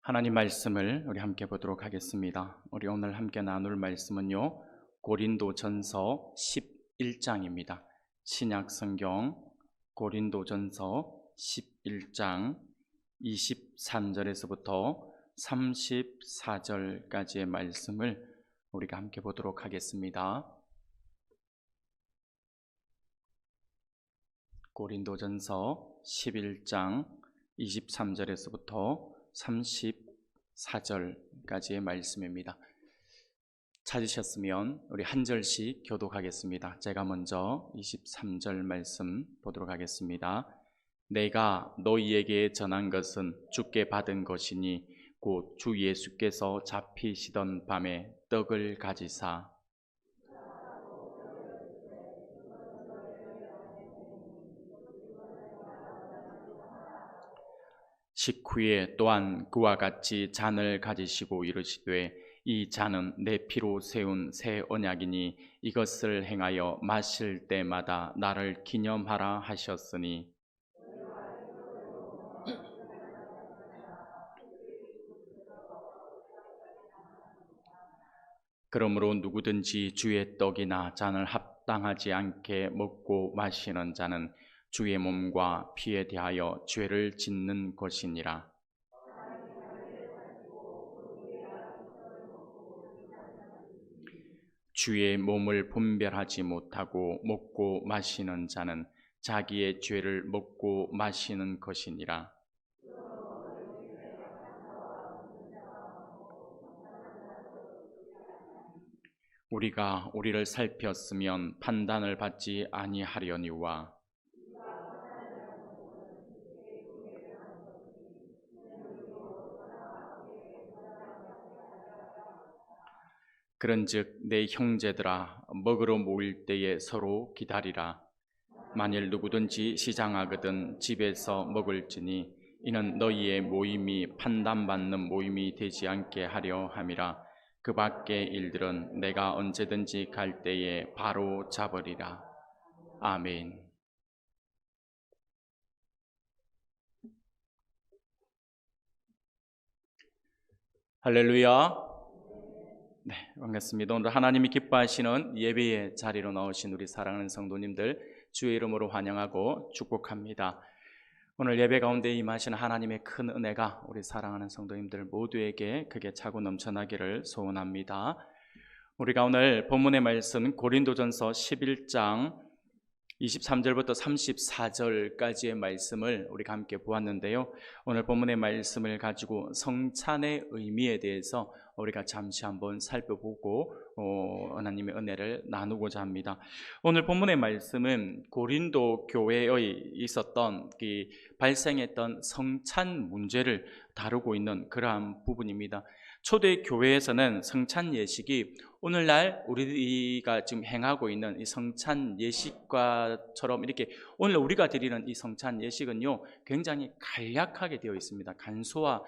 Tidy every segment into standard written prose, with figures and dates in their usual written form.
하나님 말씀을 우리 함께 보도록 하겠습니다. 우리 오늘 함께 나눌 말씀은요, 고린도전서 11장입니다. 신약 성경 고린도전서 11장 23절에서부터 34절까지의 말씀을 우리가 함께 보도록 하겠습니다. 고린도전서 11장 23절에서부터 34절까지의 말씀입니다. 찾으셨으면 우리 한 절씩 교독하겠습니다. 제가 먼저 23절 말씀 보도록 하겠습니다. 내가 너희에게 전한 것은 주께 받은 것이니 곧 주 예수께서 잡히시던 밤에 떡을 가지사 식후에 또한 그와 같이 잔을 가지시고 이르시되 이 잔은 내 피로 세운 새 언약이니 이것을 행하여 마실 때마다 나를 기념하라 하셨으니 그러므로 누구든지 주의 떡이나 잔을 합당하지 않게 먹고 마시는 자는 주의 몸과 피에 대하여 죄를 짓는 것이니라. 주의 몸을 분별하지 못하고 먹고 마시는 자는 자기의 죄를 먹고 마시는 것이니라. 우리가 우리를 살폈으면 판단을 받지 아니하려니와 그런즉 내 형제들아 먹으러 모일 때에 서로 기다리라. 만일 누구든지 시장하거든 집에서 먹을지니 이는 너희의 모임이 판단받는 모임이 되지 않게 하려 함이라. 그 밖의 일들은 내가 언제든지 갈 때에 바로 잡으리라. 아멘. 할렐루야. 네, 반갑습니다. 오늘 하나님이 기뻐하시는 예배의 자리로 나오신 우리 사랑하는 성도님들 주의 이름으로 환영하고 축복합니다. 오늘 예배 가운데 임하시는 하나님의 큰 은혜가 우리 사랑하는 성도님들 모두에게 크게 차고 넘쳐나기를 소원합니다. 우리가 오늘 본문의 말씀 고린도전서 11장 23절부터 34절까지의 말씀을 우리가 함께 보았는데요. 오늘 본문의 말씀을 가지고 성찬의 의미에 대해서 우리가 잠시 한번 살펴보고 하나님의 은혜를 나누고자 합니다. 오늘 본문의 말씀은 고린도 교회에 있었던 발생했던 성찬 문제를 다루고 있는 그러한 부분입니다. 초대 교회에서는 성찬 예식이 오늘날 우리가 지금 행하고 있는 이 성찬 예식과처럼 이렇게 오늘 우리가 드리는 이 성찬 예식은요 굉장히 간략하게 되어 있습니다. 간소화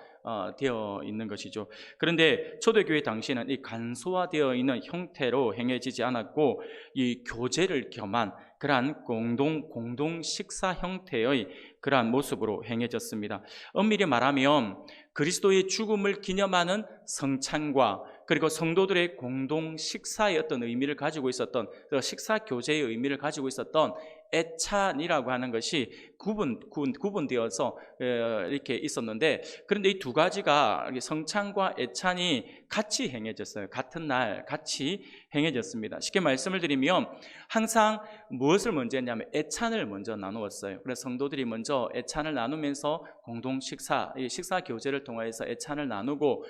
되어 있는 것이죠. 그런데 초대교회 당시에는 이 간소화되어 있는 형태로 행해지지 않았고 이 교제를 겸한 그러한 공동 식사 형태의 그러한 모습으로 행해졌습니다. 엄밀히 말하면 그리스도의 죽음을 기념하는 성찬과 그리고 성도들의 공동 식사의 어떤 의미를 가지고 있었던 식사 교제의 의미를 가지고 있었던 애찬이라고 하는 것이 구분되어서 이렇게 있었는데, 그런데 이 두 가지가 성찬과 애찬이 같이 행해졌어요. 같은 날 같이 행해졌습니다. 쉽게 말씀을 드리면 항상 무엇을 먼저 했냐면 애찬을 먼저 나누었어요. 그래서 성도들이 먼저 애찬을 나누면서 공동 식사 교제를 통해서 애찬을 나누고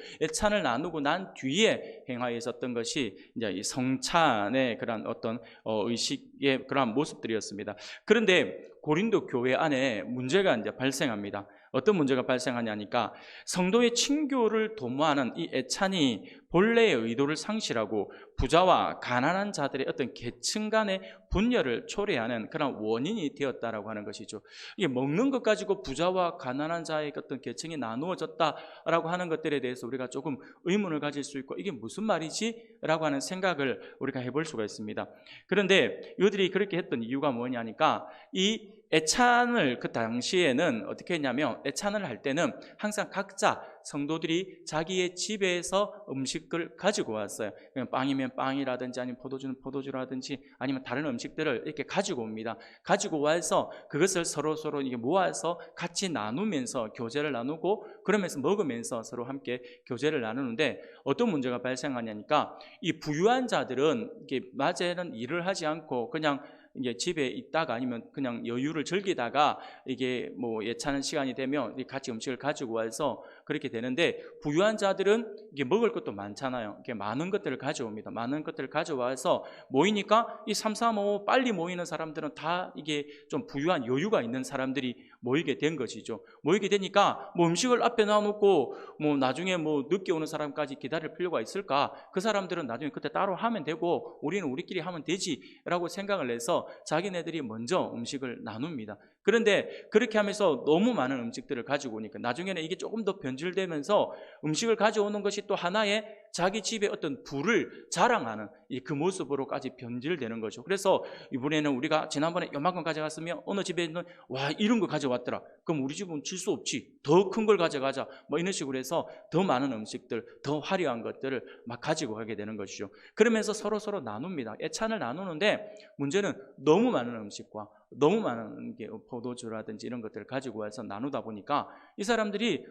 난 뒤에 행하여 있었던 것이 이제 이 성찬의 그런 어떤 의식의 그런 모습들이었습니다. 그런데 고린도 교회 안에 문제가 이제 발생합니다. 어떤 문제가 발생하냐니까 성도의 친교를 도모하는 이 애찬이 본래의 의도를 상실하고 부자와 가난한 자들의 어떤 계층 간의 분열을 초래하는 그런 원인이 되었다라고 하는 것이죠. 이게 먹는 것 가지고 부자와 가난한 자의 어떤 계층이 나누어졌다라고 하는 것들에 대해서 우리가 조금 의문을 가질 수 있고 이게 무슨 말이지? 라고 하는 생각을 우리가 해볼 수가 있습니다. 그런데 이들이 그렇게 했던 이유가 뭐냐니까 이 애찬을 그 당시에는 어떻게 했냐면 애찬을 할 때는 항상 각자 성도들이 자기의 집에서 음식을 가지고 왔어요. 그냥 빵이면 빵이라든지 아니면 포도주는 포도주라든지 아니면 다른 음식들을 이렇게 가지고 옵니다. 가지고 와서 그것을 서로 이게 모아서 같이 나누면서 교제를 나누고 그러면서 먹으면서 서로 함께 교제를 나누는데 어떤 문제가 발생하냐니까 이 부유한 자들은 이게 낮에는 일을 하지 않고 그냥 이제 집에 있다가 아니면 그냥 여유를 즐기다가 이게 뭐 예찬 시간이 되면 같이 음식을 가지고 와서 그렇게 되는데 부유한 자들은 이게 먹을 것도 많잖아요. 이게 많은 것들을 가져옵니다. 많은 것들을 가져와서 모이니까 이 3, 4, 5 빨리 모이는 사람들은 다 이게 좀 부유한 여유가 있는 사람들이 모이게 된 것이죠. 모이게 되니까 뭐 음식을 앞에 놔놓고 뭐 나중에 뭐 늦게 오는 사람까지 기다릴 필요가 있을까? 그 사람들은 나중에 그때 따로 하면 되고 우리는 우리끼리 하면 되지라고 생각을 해서 자기네들이 먼저 음식을 나눕니다. 그런데 그렇게 하면서 너무 많은 음식들을 가지고 오니까 나중에는 이게 조금 더 변질되면서 음식을 가져오는 것이 또 하나의 자기 집의 어떤 부를 자랑하는 그 모습으로까지 변질되는 거죠. 그래서 이번에는 우리가 지난번에 요만큼 가져갔으면 어느 집에는 와 이런 거 가져왔더라. 그럼 우리 집은 질 수 없지. 더 큰 걸 가져가자. 뭐 이런 식으로 해서 더 많은 음식들, 더 화려한 것들을 막 가지고 가게 되는 것이죠. 그러면서 서로 나눕니다. 애찬을 나누는데 문제는 너무 많은 음식과 너무 많은 게 포도주라든지 이런 것들을 가지고 와서 나누다 보니까 이 사람들이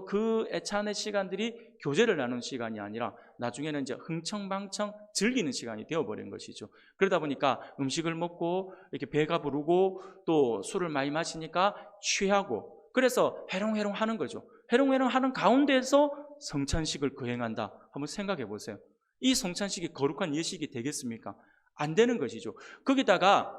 그 애찬의 시간들이 교제를 나누는 시간이 아니라 나중에는 이제 흥청망청 즐기는 시간이 되어버린 것이죠. 그러다 보니까 음식을 먹고 이렇게 배가 부르고 또 술을 많이 마시니까 취하고 그래서 해롱해롱 하는 거죠. 해롱해롱 하는 가운데에서 성찬식을 거행한다. 한번 생각해 보세요. 이 성찬식이 거룩한 예식이 되겠습니까? 안 되는 것이죠. 거기다가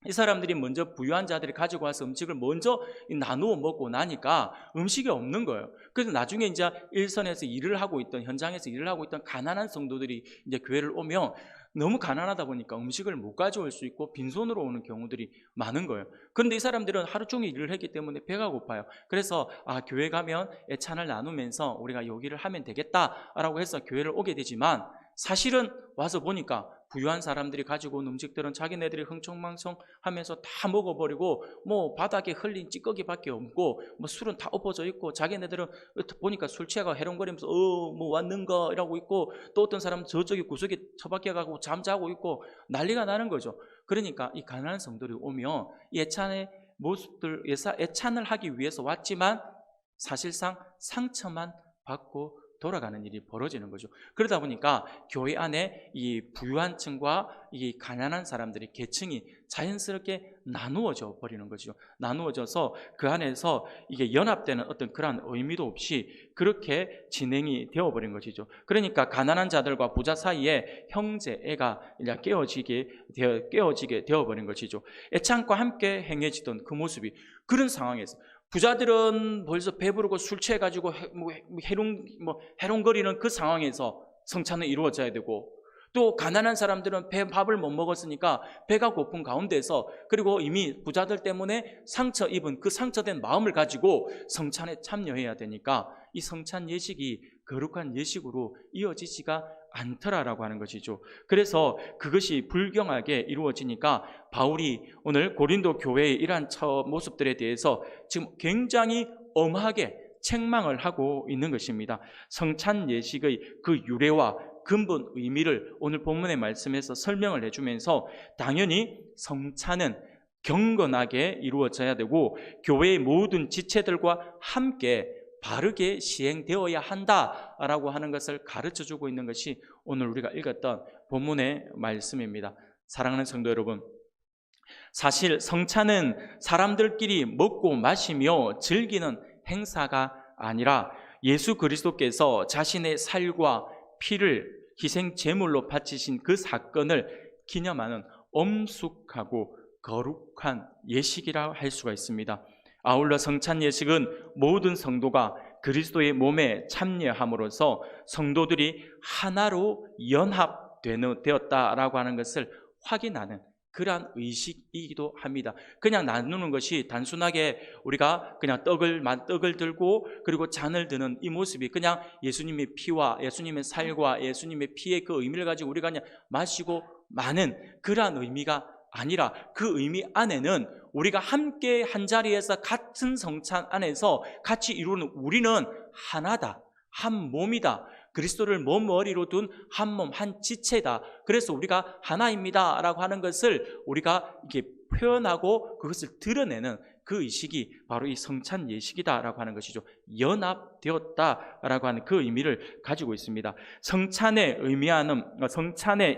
이 사람들이 먼저 부유한 자들이 가지고 와서 음식을 먼저 나누어 먹고 나니까 음식이 없는 거예요. 그래서 나중에 이제 일선에서 일을 하고 있던 현장에서 일을 하고 있던 가난한 성도들이 이제 교회를 오면 너무 가난하다 보니까 음식을 못 가져올 수 있고 빈손으로 오는 경우들이 많은 거예요. 그런데 이 사람들은 하루 종일 일을 했기 때문에 배가 고파요. 그래서 교회 가면 애찬을 나누면서 우리가 요기를 하면 되겠다라고 해서 교회를 오게 되지만 사실은 와서 보니까 부유한 사람들이 가지고 온 음식들은 자기네들이 흥청망청 하면서 다 먹어버리고 뭐 바닥에 흘린 찌꺼기밖에 없고 뭐 술은 다 엎어져 있고 자기네들은 보니까 술 취해가 해롱거리면서 뭐 왔는가 이러고 있고 또 어떤 사람은 저쪽에 구석에 처박혀 가고 잠자고 있고 난리가 나는 거죠. 그러니까 이 가난한 성들이 오면 이 애찬의 모습들 애찬을 하기 위해서 왔지만 사실상 상처만 받고 돌아가는 일이 벌어지는 거죠. 그러다 보니까 교회 안에 이 부유한 층과 이 가난한 사람들의 계층이 자연스럽게 나누어져 버리는 거죠. 나누어져서 그 안에서 이게 연합되는 어떤 그런 의미도 없이 그렇게 진행이 되어버린 것이죠. 그러니까 가난한 자들과 부자 사이에 형제애가 깨어지게 되어버린 것이죠. 애찬과 함께 행해지던 그 모습이 그런 상황에서 부자들은 벌써 배부르고 술 취해가지고 해롱거리는 그 상황에서 성찬은 이루어져야 되고 또 가난한 사람들은 밥을 못 먹었으니까 배가 고픈 가운데서 그리고 이미 부자들 때문에 상처 입은 그 상처된 마음을 가지고 성찬에 참여해야 되니까 이 성찬 예식이 거룩한 예식으로 이어지지가 않더라라고 하는 것이죠. 그래서 그것이 불경하게 이루어지니까 바울이 오늘 고린도 교회의 이러한 모습들에 대해서 지금 굉장히 엄하게 책망을 하고 있는 것입니다. 성찬 예식의 그 유래와 근본 의미를 오늘 본문의 말씀에서 설명을 해주면서 당연히 성찬은 경건하게 이루어져야 되고 교회의 모든 지체들과 함께 바르게 시행되어야 한다라고 하는 것을 가르쳐주고 있는 것이 오늘 우리가 읽었던 본문의 말씀입니다. 사랑하는 성도 여러분, 사실 성찬은 사람들끼리 먹고 마시며 즐기는 행사가 아니라 예수 그리스도께서 자신의 살과 피를 희생 제물로 바치신 그 사건을 기념하는 엄숙하고 거룩한 예식이라 할 수가 있습니다. 아울러 성찬 예식은 모든 성도가 그리스도의 몸에 참여함으로써 성도들이 하나로 연합되었다라고 하는 것을 확인하는 그러한 의식이기도 합니다. 그냥 나누는 것이 단순하게 우리가 그냥 떡을 들고 그리고 잔을 드는 이 모습이 그냥 예수님의 피와 예수님의 살과 예수님의 피의 그 의미를 가지고 우리가 그냥 마시고 마는 그러한 의미가 아니라 그 의미 안에는 우리가 함께 한 자리에서 같은 성찬 안에서 같이 이루는 우리는 하나다, 한 몸이다, 그리스도를 몸 머리로 둔 한 몸, 한 지체다. 그래서 우리가 하나입니다 라고 하는 것을 우리가 이렇게 표현하고 그것을 드러내는 그 의식이 바로 이 성찬 예식이다라고 하는 것이죠. 연합되었다라고 하는 그 의미를 가지고 있습니다. 성찬에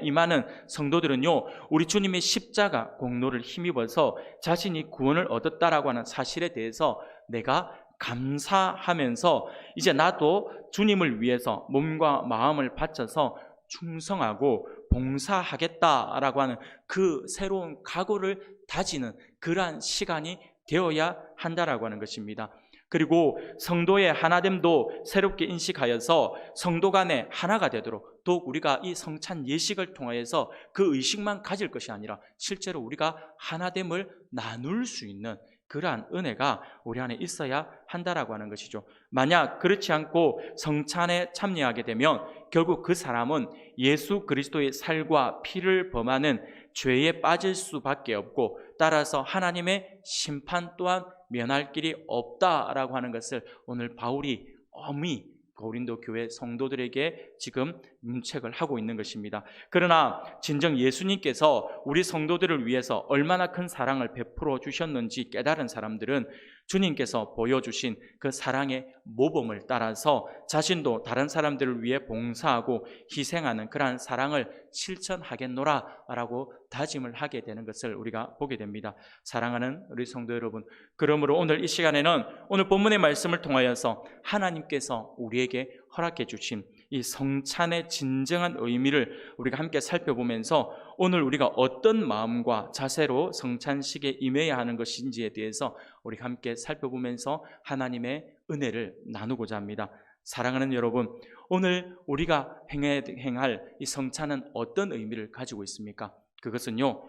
임하는 성도들은요, 우리 주님의 십자가 공로를 힘입어서 자신이 구원을 얻었다라고 하는 사실에 대해서 내가 감사하면서 이제 나도 주님을 위해서 몸과 마음을 바쳐서 충성하고 봉사하겠다라고 하는 그 새로운 각오를 다지는 그러한 시간이 되어야 한다라고 하는 것입니다. 그리고 성도의 하나됨도 새롭게 인식하여서 성도 간에 하나가 되도록 또 우리가 이 성찬 예식을 통하여서 그 의식만 가질 것이 아니라 실제로 우리가 하나됨을 나눌 수 있는 그러한 은혜가 우리 안에 있어야 한다라고 하는 것이죠. 만약 그렇지 않고 성찬에 참여하게 되면 결국 그 사람은 예수 그리스도의 살과 피를 범하는 죄에 빠질 수밖에 없고 따라서 하나님의 심판 또한 면할 길이 없다라고 하는 것을 오늘 바울이 엄히 고린도 교회 성도들에게 지금 문책을 하고 있는 것입니다. 그러나 진정 예수님께서 우리 성도들을 위해서 얼마나 큰 사랑을 베풀어 주셨는지 깨달은 사람들은 주님께서 보여주신 그 사랑의 모범을 따라서 자신도 다른 사람들을 위해 봉사하고 희생하는 그러한 사랑을 실천하겠노라 라고 다짐을 하게 되는 것을 우리가 보게 됩니다. 사랑하는 우리 성도 여러분, 그러므로 오늘 이 시간에는 오늘 본문의 말씀을 통하여서 하나님께서 우리에게 허락해 주신 이 성찬의 진정한 의미를 우리가 함께 살펴보면서 오늘 우리가 어떤 마음과 자세로 성찬식에 임해야 하는 것인지에 대해서 우리가 함께 살펴보면서 하나님의 은혜를 나누고자 합니다. 사랑하는 여러분, 오늘 우리가 행할 이 성찬은 어떤 의미를 가지고 있습니까? 그것은요,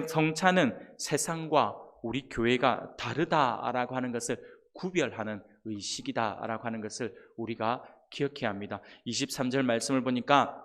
성찬은 세상과 우리 교회가 다르다라고 하는 것을 구별하는 의식이다라고 하는 것을 우리가 기억해야 합니다. 23절 말씀을 보니까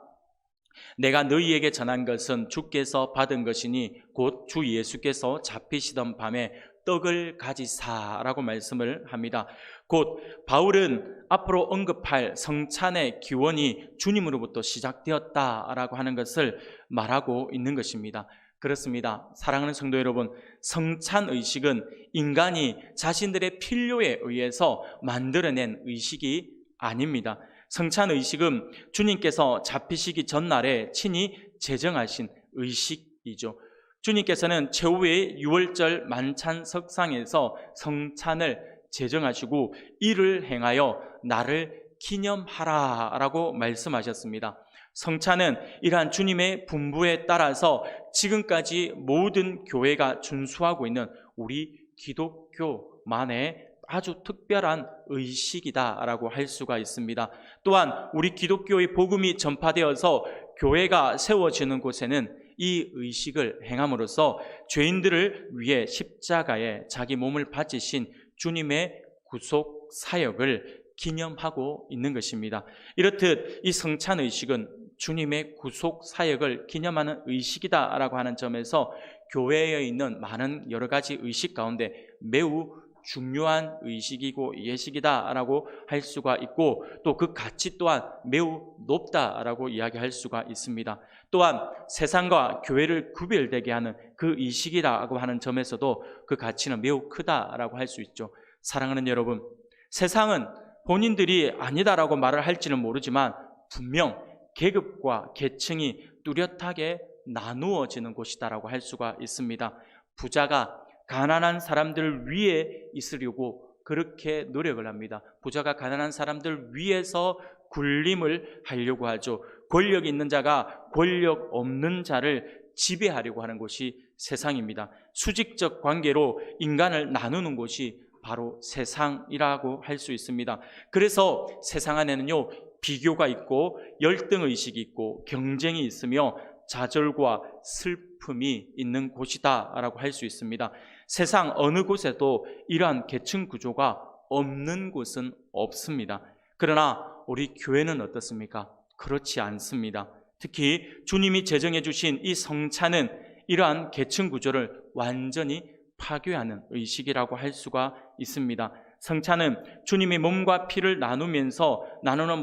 내가 너희에게 전한 것은 주께서 받은 것이니 곧 주 예수께서 잡히시던 밤에 떡을 가지사라고 말씀을 합니다. 곧 바울은 앞으로 언급할 성찬의 기원이 주님으로부터 시작되었다라고 하는 것을 말하고 있는 것입니다. 그렇습니다. 사랑하는 성도 여러분, 성찬 의식은 인간이 자신들의 필요에 의해서 만들어낸 의식이 아닙니다. 성찬 의식은 주님께서 잡히시기 전날에 친히 제정하신 의식이죠. 주님께서는 최후의 유월절 만찬 석상에서 성찬을 제정하시고 이를 행하여 나를 기념하라라고 말씀하셨습니다. 성찬은 이러한 주님의 분부에 따라서 지금까지 모든 교회가 준수하고 있는 우리 기독교만의 아주 특별한 의식이다라고 할 수가 있습니다. 또한 우리 기독교의 복음이 전파되어서 교회가 세워지는 곳에는 이 의식을 행함으로써 죄인들을 위해 십자가에 자기 몸을 바치신 주님의 구속 사역을 기념하고 있는 것입니다. 이렇듯 이 성찬 의식은 주님의 구속 사역을 기념하는 의식이다라고 하는 점에서 교회에 있는 많은 여러 가지 의식 가운데 매우 중요한 의식이고 예식이다라고 할 수가 있고 또 그 가치 또한 매우 높다라고 이야기할 수가 있습니다. 또한 세상과 교회를 구별되게 하는 그 의식이라고 하는 점에서도 그 가치는 매우 크다라고 할 수 있죠. 사랑하는 여러분, 세상은 본인들이 아니다라고 말을 할지는 모르지만 분명 계급과 계층이 뚜렷하게 나누어지는 곳이다라고 할 수가 있습니다. 부자가 가난한 사람들 위에 있으려고 그렇게 노력을 합니다. 부자가 가난한 사람들 위에서 군림을 하려고 하죠. 권력 있는 자가 권력 없는 자를 지배하려고 하는 곳이 세상입니다. 수직적 관계로 인간을 나누는 곳이 바로 세상이라고 할 수 있습니다. 그래서 세상 안에는요, 비교가 있고 열등의식이 있고 경쟁이 있으며 좌절과 슬픔이 있는 곳이다라고 할 수 있습니다. 세상 어느 곳에도 이러한 계층 구조가 없는 곳은 없습니다. 그러나 우리 교회는 어떻습니까? 그렇지 않습니다. 특히 주님이 제정해 주신 이 성찬은 이러한 계층 구조를 완전히 파괴하는 의식이라고 할 수가 있습니다. 성찬은 주님의 몸과 피를 나누는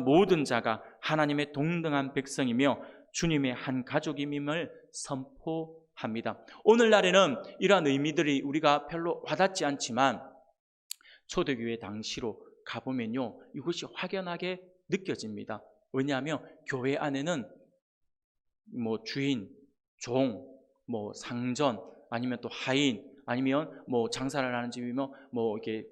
모든 자가 하나님의 동등한 백성이며 주님의 한 가족임을 선포합니다. 오늘날에는 이러한 의미들이 우리가 별로 와닿지 않지만 초대교회 당시로 가보면요, 이것이 확연하게 느껴집니다. 왜냐하면 교회 안에는 주인, 종, 상전, 아니면 또 하인, 아니면 장사를 하는 집이면 이렇게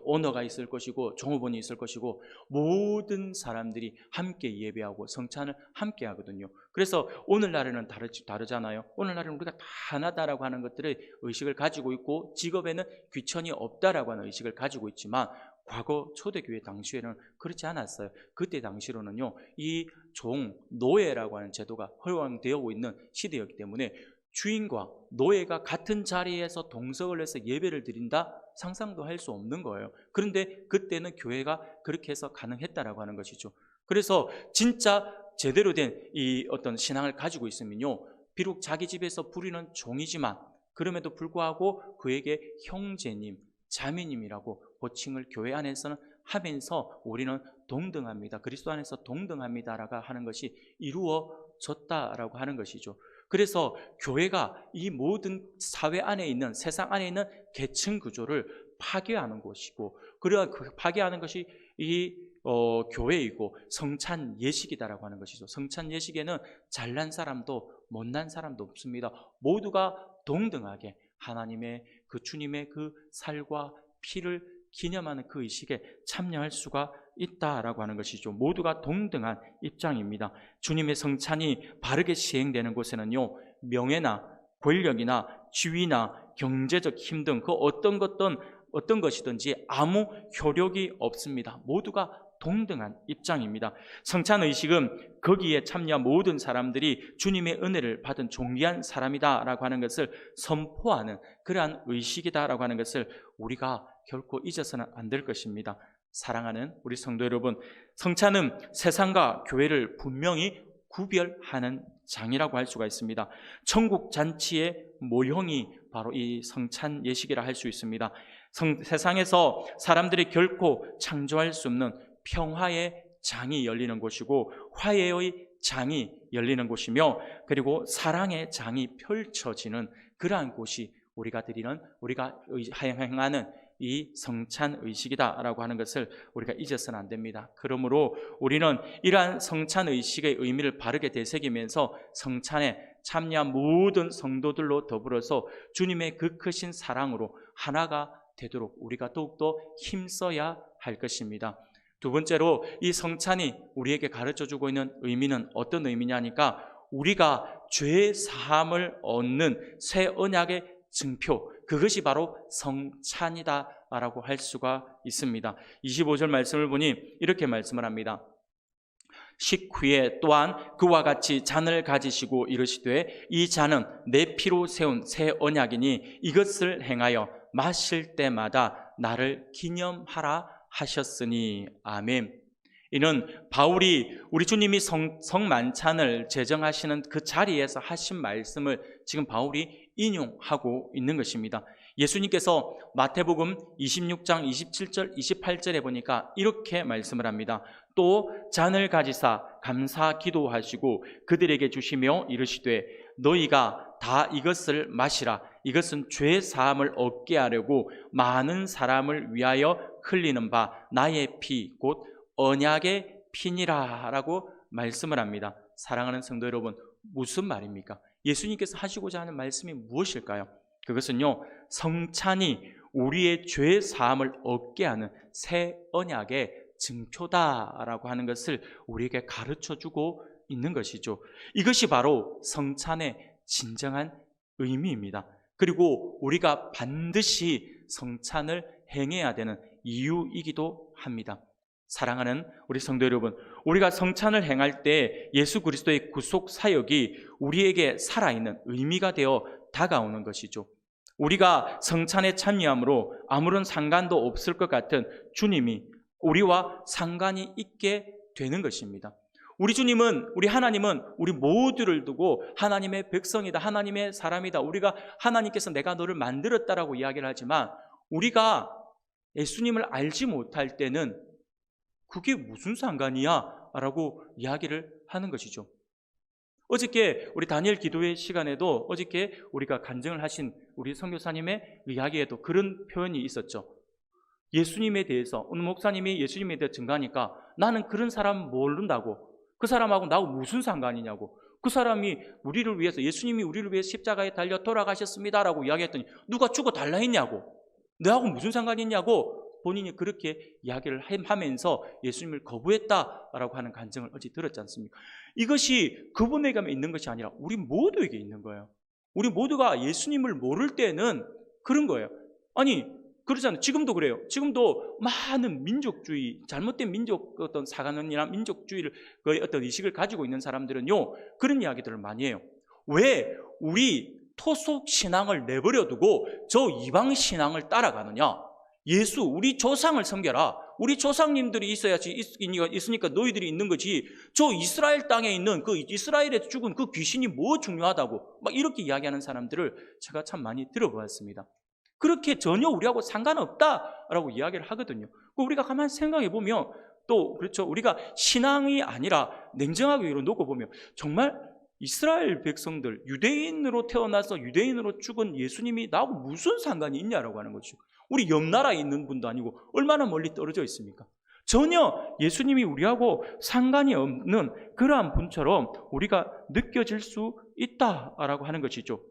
오너가 있을 것이고 종업원이 있을 것이고 모든 사람들이 함께 예배하고 성찬을 함께 하거든요. 그래서 오늘날에는 다르잖아요. 오늘날에는 우리가 다 하나다라고 하는 것들의 의식을 가지고 있고 직업에는 귀천이 없다라고 하는 의식을 가지고 있지만 과거 초대교회 당시에는 그렇지 않았어요. 그때 당시로는요, 이 노예라고 하는 제도가 허용되어 있는 시대였기 때문에 주인과 노예가 같은 자리에서 동석을 해서 예배를 드린다? 상상도 할 수 없는 거예요. 그런데 그때는 교회가 그렇게 해서 가능했다라고 하는 것이죠. 그래서 진짜 제대로 된 이 어떤 신앙을 가지고 있으면요, 비록 자기 집에서 부리는 종이지만 그럼에도 불구하고 그에게 형제님, 자매님이라고 호칭을 교회 안에서는 하면서 우리는 동등합니다. 그리스도 안에서 동등합니다라고 하는 것이 이루어졌다라고 하는 것이죠. 그래서 교회가 이 모든 사회 안에 있는, 세상 안에 있는 계층 구조를 파괴하는 것이고, 그러한 파괴하는 것이 이 교회이고 성찬 예식이다라고 하는 것이죠. 성찬 예식에는 잘난 사람도 못난 사람도 없습니다. 모두가 동등하게 하나님의 그 주님의 그 살과 피를 기념하는 그 의식에 참여할 수가 있다라고 하는 것이죠. 모두가 동등한 입장입니다. 주님의 성찬이 바르게 시행되는 곳에는요, 명예나 권력이나 지위나 경제적 힘 등 그 어떤 것이든지 아무 효력이 없습니다. 모두가 동등한 입장입니다. 성찬 의식은 거기에 참여한 모든 사람들이 주님의 은혜를 받은 존귀한 사람이다라고 하는 것을 선포하는 그러한 의식이다라고 하는 것을 우리가 결코 잊어서는 안 될 것입니다. 사랑하는 우리 성도 여러분, 성찬은 세상과 교회를 분명히 구별하는 장이라고 할 수가 있습니다. 천국 잔치의 모형이 바로 이 성찬 예식이라 할 수 있습니다. 세상에서 사람들이 결코 창조할 수 없는 평화의 장이 열리는 곳이고 화해의 장이 열리는 곳이며 그리고 사랑의 장이 펼쳐지는 그러한 곳이 우리가 행하는 이 성찬 의식이다라고 하는 것을 우리가 잊어서는 안 됩니다. 그러므로 우리는 이러한 성찬 의식의 의미를 바르게 되새기면서 성찬에 참여한 모든 성도들로 더불어서 주님의 그 크신 사랑으로 하나가 되도록 우리가 더욱더 힘써야 할 것입니다. 두 번째로 이 성찬이 우리에게 가르쳐주고 있는 의미는 어떤 의미냐니까 우리가 죄 사함을 얻는 새 언약의 증표, 그것이 바로 성찬이다라고 할 수가 있습니다. 25절 말씀을 보니 이렇게 말씀을 합니다. 식후에 또한 그와 같이 잔을 가지시고 이르시되 이 잔은 내 피로 세운 새 언약이니 이것을 행하여 마실 때마다 나를 기념하라 하셨으니 아멘. 이는 바울이 우리 주님이 성만찬을 제정하시는 그 자리에서 하신 말씀을 지금 바울이 인용하고 있는 것입니다. 예수님께서 마태복음 26장 27절 28절에 보니까 이렇게 말씀을 합니다. 또 잔을 가지사 감사 기도하시고 그들에게 주시며 이르시되 너희가 다 이것을 마시라. 이것은 죄 사함을 얻게 하려고 많은 사람을 위하여 흘리는 바 나의 피 곧 언약의 피니라 라고 말씀을 합니다. 사랑하는 성도 여러분, 무슨 말입니까? 예수님께서 하시고자 하는 말씀이 무엇일까요? 그것은요, 성찬이 우리의 죄 사함을 얻게 하는 새 언약의 증표다라고 하는 것을 우리에게 가르쳐주고 있는 것이죠. 이것이 바로 성찬의 진정한 의미입니다. 그리고 우리가 반드시 성찬을 행해야 되는 이유이기도 합니다. 사랑하는 우리 성도 여러분, 우리가 성찬을 행할 때 예수 그리스도의 구속 사역이 우리에게 살아있는 의미가 되어 다가오는 것이죠. 우리가 성찬에 참여함으로 아무런 상관도 없을 것 같은 주님이 우리와 상관이 있게 되는 것입니다. 우리 주님은, 우리 하나님은 우리 모두를 두고 하나님의 백성이다, 하나님의 사람이다, 우리가 하나님께서 내가 너를 만들었다라고 이야기를 하지만 우리가 예수님을 알지 못할 때는 그게 무슨 상관이야? 라고 이야기를 하는 것이죠. 어저께 우리 다니엘 기도회 시간에도 어저께 우리가 간증을 하신 우리 선교사님의 이야기에도 그런 표현이 있었죠. 예수님에 대해서 어느 목사님이 예수님에 대해 증가하니까 나는 그런 사람 모른다고, 그 사람하고 나하고 무슨 상관이냐고, 그 사람이 우리를 위해서, 예수님이 우리를 위해서 십자가에 달려 돌아가셨습니다라고 이야기했더니 누가 죽어 달라 했냐고, 너하고 무슨 상관이 있냐고 본인이 그렇게 이야기를 하면서 예수님을 거부했다라고 하는 간증을 어제 들었지 않습니까? 이것이 그분에게만 있는 것이 아니라 우리 모두에게 있는 거예요. 우리 모두가 예수님을 모를 때는 그런 거예요. 아니 그러잖아요. 지금도 그래요. 지금도 많은 민족주의, 잘못된 민족 어떤 사관원이나 민족주의를 그 어떤 의식을 가지고 있는 사람들은요 그런 이야기들을 많이 해요. 왜 우리 토속 신앙을 내버려 두고 저 이방 신앙을 따라가느냐? 예수, 우리 조상을 섬겨라. 우리 조상님들이 있어야지 있으니까 너희들이 있는 거지. 저 이스라엘 땅에 있는 그 이스라엘에 죽은 그 귀신이 뭐 중요하다고 막 이렇게 이야기하는 사람들을 제가 참 많이 들어보았습니다. 그렇게 전혀 우리하고 상관없다라고 이야기를 하거든요. 우리가 가만히 생각해 보면 또 그렇죠. 우리가 신앙이 아니라 냉정하게 놓고 보면 정말 이스라엘 백성들, 유대인으로 태어나서 유대인으로 죽은 예수님이 나하고 무슨 상관이 있냐라고 하는 거죠. 우리 옆 나라에 있는 분도 아니고 얼마나 멀리 떨어져 있습니까? 전혀 예수님이 우리하고 상관이 없는 그러한 분처럼 우리가 느껴질 수 있다라고 하는 것이죠.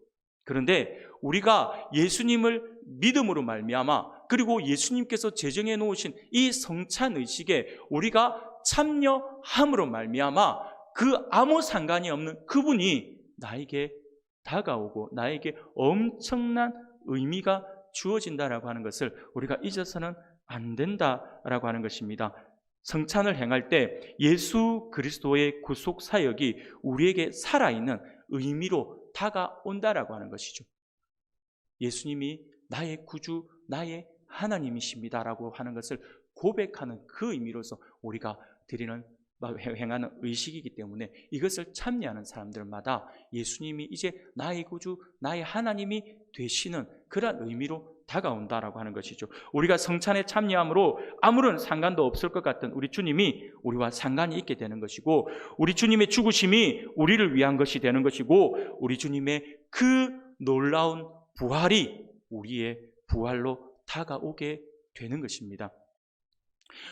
그런데 우리가 예수님을 믿음으로 말미암아 그리고 예수님께서 제정해 놓으신 이 성찬 의식에 우리가 참여함으로 말미암아 그 아무 상관이 없는 그분이 나에게 다가오고 나에게 엄청난 의미가 주어진다라고 하는 것을 우리가 잊어서는 안 된다라고 하는 것입니다. 성찬을 행할 때 예수 그리스도의 구속 사역이 우리에게 살아있는 의미로 다가온다라고 하는 것이죠. 예수님이 나의 구주, 나의 하나님이십니다라고 하는 것을 고백하는 그 의미로서 우리가 드리는 행하는 의식이기 때문에 이것을 참여하는 사람들마다 예수님이 이제 나의 구주, 나의 하나님이 되시는 그런 의미로 다가온다라고 하는 것이죠. 우리가 성찬에 참여함으로 아무런 상관도 없을 것 같은 우리 주님이 우리와 상관이 있게 되는 것이고, 우리 주님의 죽으심이 우리를 위한 것이 되는 것이고, 우리 주님의 그 놀라운 부활이 우리의 부활로 다가오게 되는 것입니다.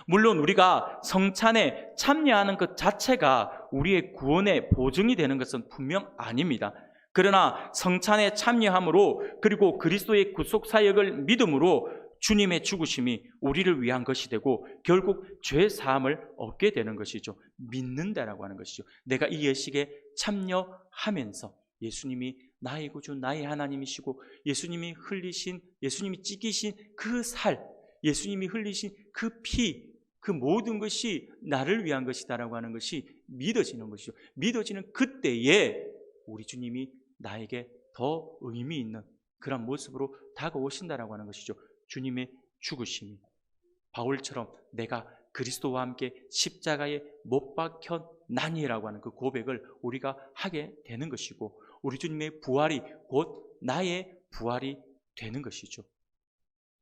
물론 우리가 성찬에 참여하는 것 자체가 우리의 구원의 보증이 되는 것은 분명 아닙니다. 그러나 성찬에 참여함으로 그리고 그리스도의 구속 사역을 믿음으로 주님의 죽으심이 우리를 위한 것이 되고 결국 죄 사함을 얻게 되는 것이죠. 믿는다라고 하는 것이죠. 내가 이 예식에 참여하면서 예수님이 나의 구주, 나의 하나님이시고 예수님이 흘리신, 예수님이 찢기신 그 살, 예수님이 흘리신 그 피, 그 모든 것이 나를 위한 것이다라고 하는 것이 믿어지는 것이죠. 믿어지는 그때에 우리 주님이 나에게 더 의미 있는 그런 모습으로 다가오신다라고 하는 것이죠. 주님의 죽으심이 바울처럼 내가 그리스도와 함께 십자가에 못 박혔나니라고 하는 그 고백을 우리가 하게 되는 것이고, 우리 주님의 부활이 곧 나의 부활이 되는 것이죠.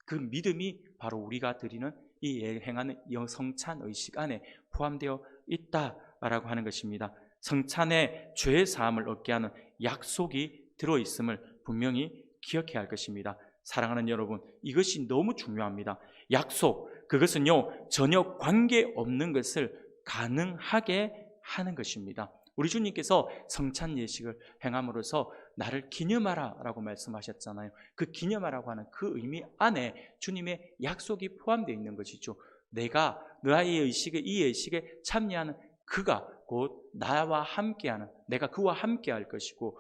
그 믿음이 바로 우리가 드리는 이 행하는 성찬 의식 안에 포함되어 있다라고 하는 것입니다. 성찬에 죄 사함을 얻게 하는 약속이 들어있음을 분명히 기억해야 할 것입니다. 사랑하는 여러분, 이것이 너무 중요합니다. 약속, 그것은요 전혀 관계없는 것을 가능하게 하는 것입니다. 우리 주님께서 성찬 예식을 행함으로써 나를 기념하라 라고 말씀하셨잖아요. 그 기념하라고 하는 그 의미 안에 주님의 약속이 포함되어 있는 것이죠. 내가 너의 의식에, 이 예식에 참여하는 그가 곧 나와 함께하는, 내가 그와 함께할 것이고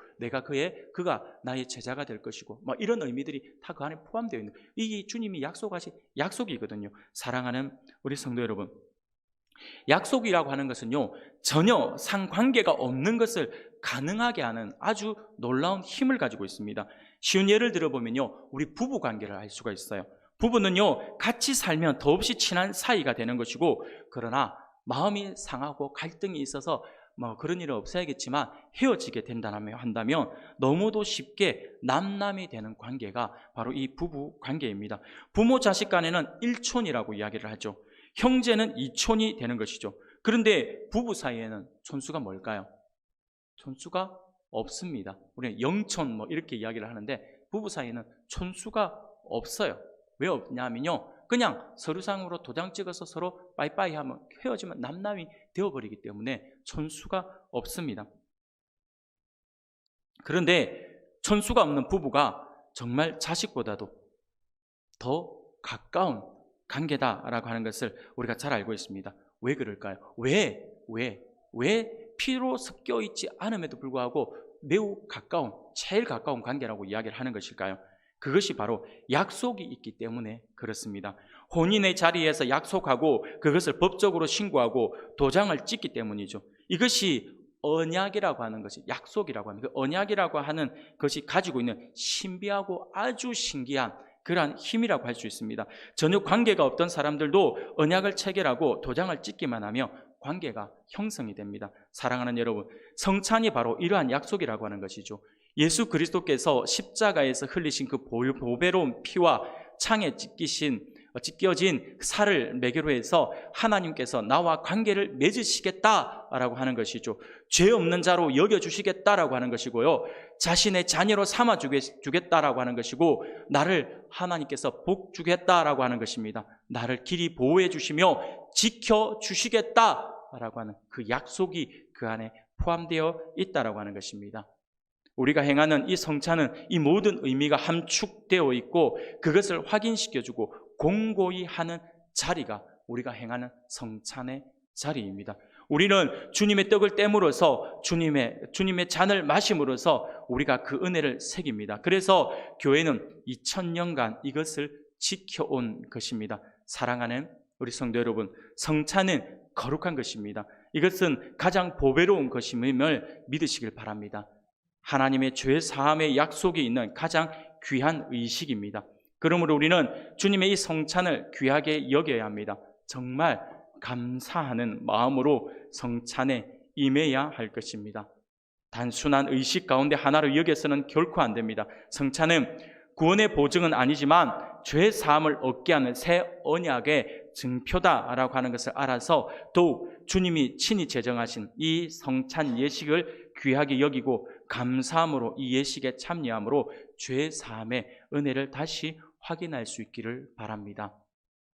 그가 나의 제자가 될 것이고 이런 의미들이 다 그 안에 포함되어 있는 이 주님이 약속하신 약속이거든요. 사랑하는 우리 성도 여러분, 약속이라고 하는 것은요 전혀 상관계가 없는 것을 가능하게 하는 아주 놀라운 힘을 가지고 있습니다. 쉬운 예를 들어보면요, 우리 부부 관계를 알 수가 있어요. 부부는요 같이 살면 더없이 친한 사이가 되는 것이고, 그러나 마음이 상하고 갈등이 있어서 그런 일은 없어야겠지만 헤어지게 한다면 너무도 쉽게 남남이 되는 관계가 바로 이 부부 관계입니다. 부모 자식 간에는 일촌이라고 이야기를 하죠. 형제는 이촌이 되는 것이죠. 그런데 부부 사이에는 촌수가 뭘까요? 촌수가 없습니다. 우리는 영촌 이렇게 이야기를 하는데 부부 사이에는 촌수가 없어요. 왜 없냐면요, 그냥 서류상으로 도장 찍어서 서로 빠이빠이 하면 헤어지면 남남이 되어버리기 때문에 촌수가 없습니다. 그런데 촌수가 없는 부부가 정말 자식보다도 더 가까운 관계다라고 하는 것을 우리가 잘 알고 있습니다. 왜 그럴까요? 왜 피로 섞여 있지 않음에도 불구하고 매우 가까운, 제일 가까운 관계라고 이야기를 하는 것일까요? 그것이 바로 약속이 있기 때문에 그렇습니다. 혼인의 자리에서 약속하고 그것을 법적으로 신고하고 도장을 찍기 때문이죠. 이것이 언약이라고 하는 것이, 약속이라고 하는 그 언약이라고 하는 것이 가지고 있는 신비하고 아주 신기한 그러한 힘이라고 할 수 있습니다. 전혀 관계가 없던 사람들도 언약을 체결하고 도장을 찍기만 하며 관계가 형성이 됩니다. 사랑하는 여러분, 성찬이 바로 이러한 약속이라고 하는 것이죠. 예수 그리스도께서 십자가에서 흘리신 그 보배로운 피와 창에 찢겨진 살을 매개로 해서 하나님께서 나와 관계를 맺으시겠다라고 하는 것이죠. 죄 없는 자로 여겨주시겠다라고 하는 것이고요, 자신의 자녀로 삼아주겠다라고 하는 것이고, 나를 하나님께서 복 주겠다라고 하는 것입니다. 나를 길이 보호해 주시며 지켜주시겠다라고 하는 그 약속이 그 안에 포함되어 있다라고 하는 것입니다. 우리가 행하는 이 성찬은 이 모든 의미가 함축되어 있고 그것을 확인시켜주고 공고히 하는 자리가 우리가 행하는 성찬의 자리입니다. 우리는 주님의 떡을 떼므로써 주님의 잔을 마심으로써 우리가 그 은혜를 새깁니다. 그래서 교회는 2000년간 이것을 지켜온 것입니다. 사랑하는 우리 성도 여러분, 성찬은 거룩한 것입니다. 이것은 가장 보배로운 것임을 믿으시길 바랍니다. 하나님의 죄 사함의 약속이 있는 가장 귀한 의식입니다. 그러므로 우리는 주님의 이 성찬을 귀하게 여겨야 합니다. 정말 감사하는 마음으로 성찬에 임해야 할 것입니다. 단순한 의식 가운데 하나로 여겨서는 결코 안 됩니다. 성찬은 구원의 보증은 아니지만 죄 사함을 얻게 하는 새 언약의 증표다라고 하는 것을 알아서 더욱 주님이 친히 제정하신 이 성찬 예식을 귀하게 여기고 감사함으로 이 예식에 참여함으로 죄 사함의 은혜를 다시 확인할 수 있기를 바랍니다.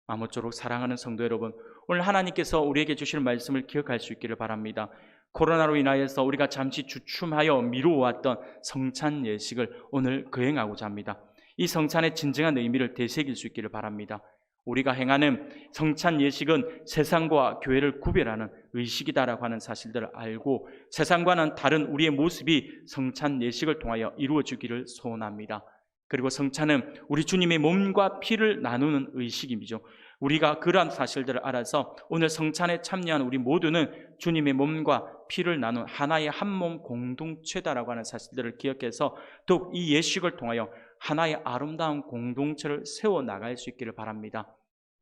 아무쪼록 사랑하는 성도 여러분, 오늘 하나님께서 우리에게 주실 말씀을 기억할 수 있기를 바랍니다. 코로나로 인하여서 우리가 잠시 주춤하여 미루어왔던 성찬 예식을 오늘 거행하고자 합니다. 이 성찬의 진정한 의미를 되새길 수 있기를 바랍니다. 우리가 행하는 성찬 예식은 세상과 교회를 구별하는 의식이다라고 하는 사실들을 알고 세상과는 다른 우리의 모습이 성찬 예식을 통하여 이루어지기를 소원합니다. 그리고 성찬은 우리 주님의 몸과 피를 나누는 의식이죠. 우리가 그러한 사실들을 알아서 오늘 성찬에 참여한 우리 모두는 주님의 몸과 피를 나눈 하나의 한 몸 공동체다라고 하는 사실들을 기억해서 더욱 이 예식을 통하여 하나의 아름다운 공동체를 세워나갈 수 있기를 바랍니다.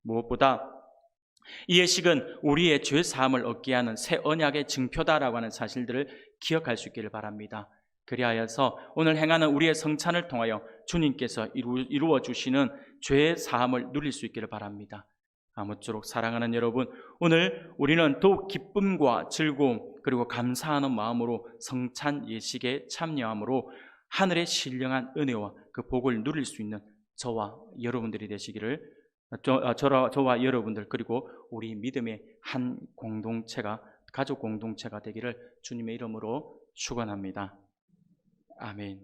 무엇보다 이 예식은 우리의 죄 사함을 얻게 하는 새 언약의 증표다라고 하는 사실들을 기억할 수 있기를 바랍니다. 그리하여서 오늘 행하는 우리의 성찬을 통하여 주님께서 이루어 주시는 죄 사함을 누릴 수 있기를 바랍니다. 아무쪼록 사랑하는 여러분, 오늘 우리는 더욱 기쁨과 즐거움 그리고 감사하는 마음으로 성찬 예식에 참여함으로 하늘의 신령한 은혜와 그 복을 누릴 수 있는 저와 여러분들이 되시기를, 저와 여러분들 그리고 우리 믿음의 한 공동체가, 가족 공동체가 되기를 주님의 이름으로 축원합니다. 아멘.